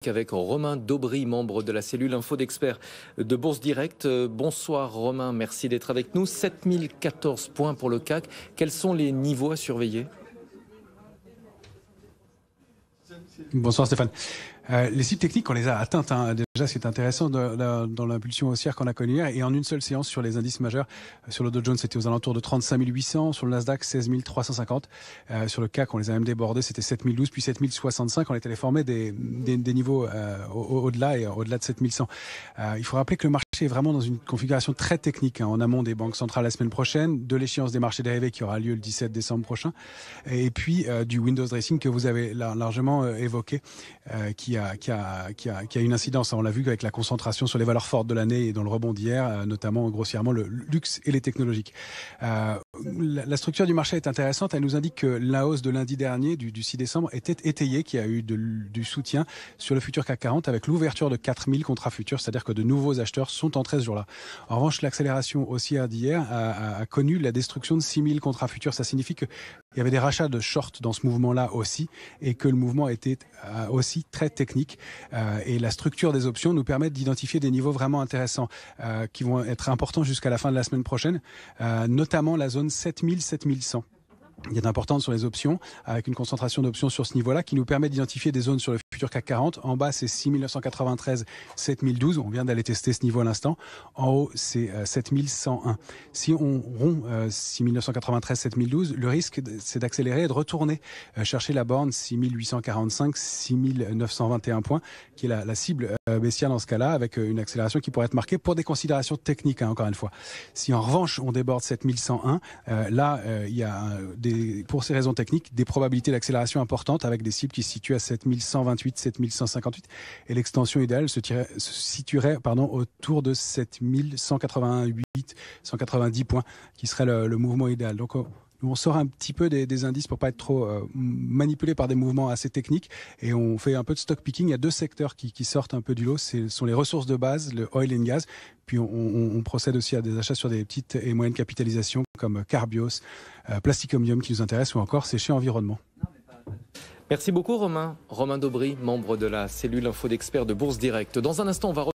Avec Romain Daubry, membre de la cellule Info d'Experts de Bourse Direct. Bonsoir Romain, merci d'être avec nous. 7014 points pour le CAC. Quels sont les niveaux à surveiller ? Bonsoir Stéphane. Les cibles techniques, on les a atteintes. Déjà, c'est intéressant dans l'impulsion haussière qu'on a connue hier. Et en une seule séance sur les indices majeurs, sur le Dow Jones, c'était aux alentours de 35 800. Sur le Nasdaq, 16 350. Sur le CAC, on les a même débordés. C'était 7 012, puis 7 065. On est allé former des niveaux au-delà et au-delà de 7 100. Il faut rappeler que le marché est vraiment dans une configuration très technique, en amont des banques centrales la semaine prochaine, de l'échéance des marchés dérivés qui aura lieu le 17 décembre prochain, et puis du Windows Dressing que vous avez largement évoqué, qui a une incidence. On l'a vu avec la concentration sur les valeurs fortes de l'année et dans le rebond d'hier, notamment grossièrement le luxe et les technologiques. La structure du marché est intéressante. Elle nous indique que la hausse de lundi dernier, du 6 décembre, était étayée, qu'il y a eu du soutien sur le futur CAC 40 avec l'ouverture de 4000 contrats futurs, c'est-à-dire que de nouveaux acheteurs sont entrés ce jour-là. En revanche, l'accélération haussière d'hier a connu la destruction de 6000 contrats futurs. Ça signifie qu'il y avait des rachats de short dans ce mouvement-là aussi, et que le mouvement était aussi très technique. Et la structure des options nous permet d'identifier des niveaux vraiment intéressants qui vont être importants jusqu'à la fin de la semaine prochaine, notamment la zone 7000-7100. Il y a d'importantes sur les options, avec une concentration d'options sur ce niveau-là qui nous permet d'identifier des zones sur le futur CAC 40. En bas, c'est 6993, 7012. On vient d'aller tester ce niveau à l'instant. En haut, c'est 7101. Si on rompt 6993, 7012, le risque, c'est d'accélérer et de retourner chercher la borne 6845, 6921 points, qui est la cible baissière dans ce cas-là, avec une accélération qui pourrait être marquée pour des considérations techniques, encore une fois. Si en revanche, on déborde 7101, là, il y a pour ces raisons techniques, des probabilités d'accélération importantes avec des cibles qui se situent à 7128, 7158 et l'extension idéale se situerait autour de 7188, 190 points qui serait le mouvement idéal. Donc on sort un petit peu des indices pour pas être trop manipulé par des mouvements assez techniques et on fait un peu de stock picking. Il y a deux secteurs qui sortent un peu du lot, ce sont les ressources de base, le oil and gas, puis on procède aussi à des achats sur des petites et moyennes capitalisations comme Carbios, Plastic Omnium qui nous intéresse, ou encore Séché Environnement. Merci beaucoup Romain. Romain Daubry, membre de la cellule Info d'Experts de Bourse Direct. Dans un instant, on va